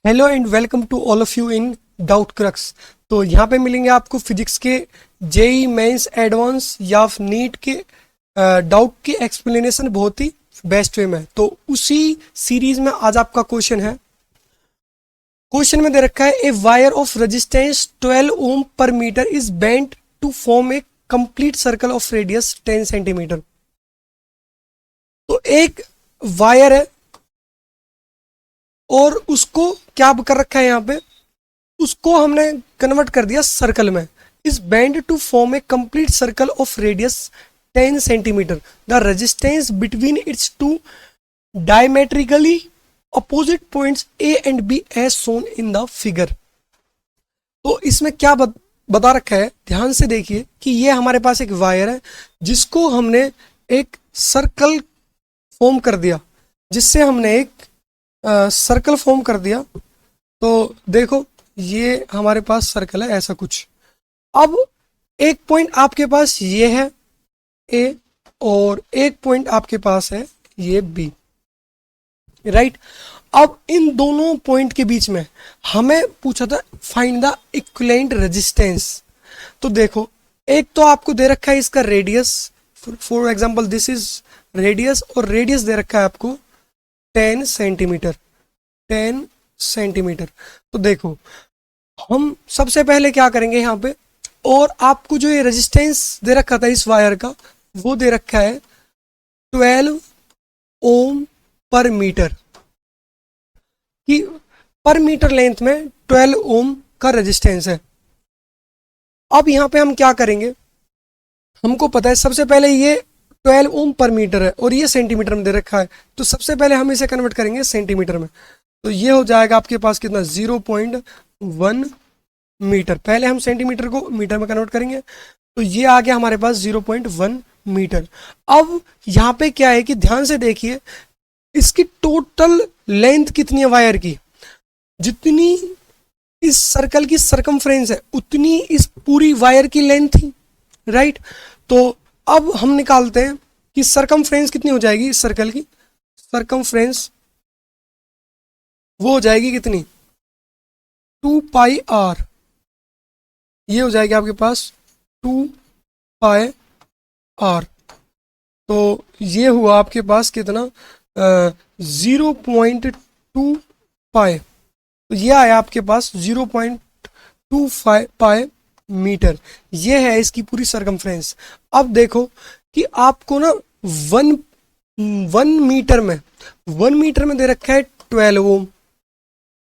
Hello and welcome to all of you in doubt crux. तो यहाँ पे मिलेंगे आपको फिजिक्स के जेई मेंस एडवांस या नीट के डाउट की एक्सप्लेनेशन बहुत ही बेस्ट वे में। तो उसी सीरीज में आज आपका क्वेश्चन है। क्वेश्चन में दे रखा है a wire of resistance 12 ohm per metre is bent to form a complete circle of radius 10 centimetre. तो एक वायर है और उसको क्या कर रखा है यहाँ पे, उसको हमने कन्वर्ट कर दिया सर्कल में। Is bend to form a complete circle of radius 10 centimetre. The resistance between its two diametrically opposite points A and B as shown in the figure. तो इसमें क्या बता रखा है, ध्यान से देखिए कि ये हमारे पास एक वायर है जिसको हमने एक सर्कल फॉर्म कर दिया, जिससे हमने एक सर्कल फॉर्म कर दिया। तो देखो ये हमारे पास सर्कल है ऐसा कुछ। अब एक पॉइंट आपके पास ये है ए और एक पॉइंट आपके पास है ये बी, राइट। अब इन दोनों पॉइंट के बीच में हमें पूछा था फाइंड द इक्विवेलेंट रेजिस्टेंस। तो देखो एक तो आपको दे रखा है इसका radius, for example this is radius, और रेडियस दे रखा है आपको 10 सेंटीमीटर। 10 सेंटीमीटर। तो देखो हम सबसे पहले क्या करेंगे यहाँ पे, और आपको जो ये रेजिस्टेंस दे रखा था इस वायर का वो दे रखा है 12 ओम पर मीटर कि पर मीटर लेंथ में 12 ओम का रेजिस्टेंस है। अब यहाँ पे हम क्या करेंगे, हमको पता है सबसे पहले ये 12 ओम पर मीटर है और ये सेंटीमीटर में दे रखा है। तो सबसे पहले हम इसे कन्वर्ट करेंगे सेंटीमीटर में। तो ये हो जाएगा आपके पास कितना, 0.1 मीटर। पहले हम सेंटीमीटर को मीटर में कन्वर्ट करेंगे, तो ये आ गया हमारे पास 0.1 मीटर। अब यहाँ पे क्या है कि ध्यान से देखिए इसकी टोटल लेंथ कितनी है वायर की, जितनी इस सर्कल की सरकमफ्रेंस है उतनी इस पूरी वायर की लेंथ थी, राइट। तो अब हम निकालते हैं कि सरकमफ्रेंस कितनी हो जाएगी इस सर्कल की। सरकमफ्रेंस वो हो जाएगी कितनी, 2 पाई आर। ये हो जाएगी आपके पास 2 पाई आर। तो ये हुआ आपके पास कितना, 0.2 पाई। तो ये आया आपके पास 0.2 पाई मीटर। ये है इसकी पूरी सरकमफ्रेंस। अब देखो कि आपको ना वन मीटर में दे रखा है 12 ओम।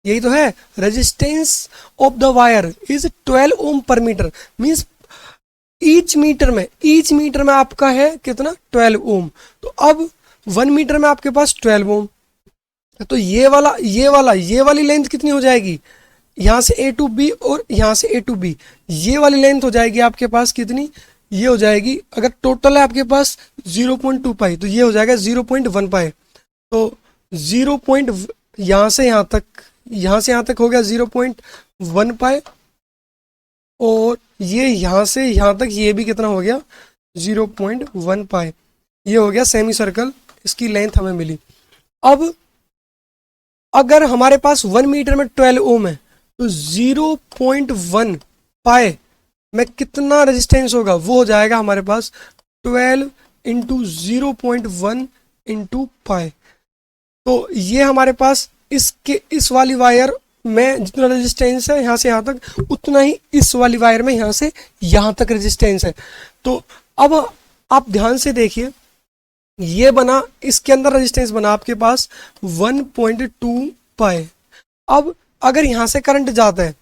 यही तो है, resistance of the wire is 12 ohm per metre. Means each metre में आपका है कितना, 12 ओम। तो अब 1 मीटर में आपके पास 12 ओम। तो ये वाली लेंथ कितनी हो जाएगी, यहाँ से ए टू बी और यहाँ से ए टू बी, ये वाली लेंथ हो जाएगी आपके पास कितनी, ये हो जाएगी, अगर टोटल है आपके पास 0.2 पाई तो ये हो जाएगा 0.1 पाई। तो 0. यहाँ से यहाँ तक हो गया 0.1 पाई, और ये यहाँ से यहाँ तक ये भी कितना हो गया 0.1 पाई। ये हो गया सेमी सर्कल, इसकी लेंथ हमें मिली। अब अगर हमारे पास 1 मीटर में 12 ओम है तो 0.1 पाई में कितना रेजिस्टेंस होगा, वो हो जाएगा हमारे पास 12 इंटू 0.1 इंटू पाई। तो ये हमारे पास इस वाली वायर में जितना रेजिस्टेंस है यहाँ से यहाँ तक, उतना ही इस वाली वायर में यहाँ से यहाँ तक रेजिस्टेंस है। तो अब आप ध्यान से देखिए, ये बना, इसके अंदर रेजिस्टेंस बना आपके पास 1.2 पाई। अब अगर यहाँ से करंट जाता है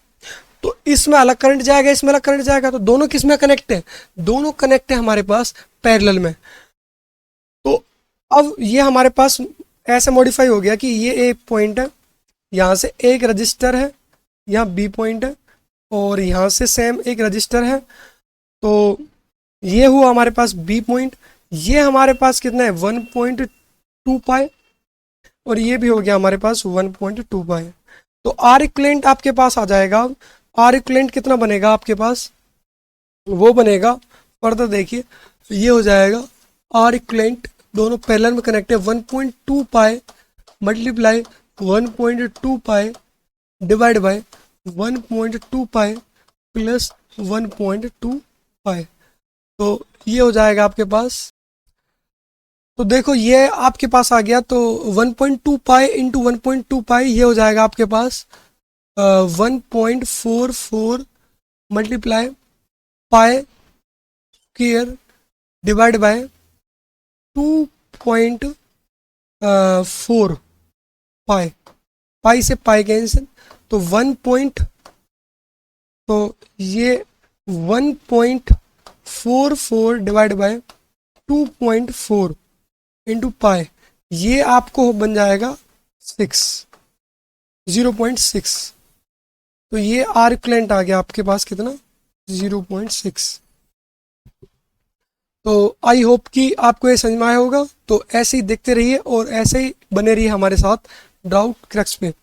तो इसमें अलग करंट जाएगा, इसमें अलग करंट जाएगा, तो दोनों किस में कनेक्ट है, दोनों कनेक्ट है हमारे पास पैरेलल में। तो अब ये हमारे पास ऐसे मॉडिफाई हो गया कि ये एक पॉइंट है, यहाँ से एक रजिस्टर है, यहाँ बी पॉइंट है, और यहाँ से सेम एक रजिस्टर है। तो ये हुआ हमारे पास बी पॉइंट। ये हमारे पास कितना है 1.2 पाई, और ये भी हो गया हमारे पास 1.2 पाई। तो आर इक्विवेलेंट आपके पास आ जाएगा। आर इक्विवेलेंट कितना बनेगा आपके पास, वो बनेगा, फर्दर देखिए, ये हो जाएगा आर इक्विवेलेंट, दोनों पैरेलल में कनेक्ट है, 1.2 पाई multiply 1.2 pi divide by 1.2 pi plus 1.2 पाई। तो ये हो जाएगा आपके पास। तो देखो ये आपके पास आ गया, तो 1.2 पाई इंटू 1.2 पाई ये हो जाएगा आपके पास 1.44 multiply pi square divide by 2.4 पाई। पाई से पाई कैंसिल, तो तो ये 1.44 डिवाइड बाय 2.4 इंटू पाई, ये आपको बन जाएगा 0.6। तो ये आर इक्विवेलेंट आ गया आपके पास कितना, 0.6। तो आई होप कि आपको ये समझ में आया होगा। तो ऐसे ही देखते रहिए और ऐसे ही बने रहिए हमारे साथ डाउट क्रक्स पे।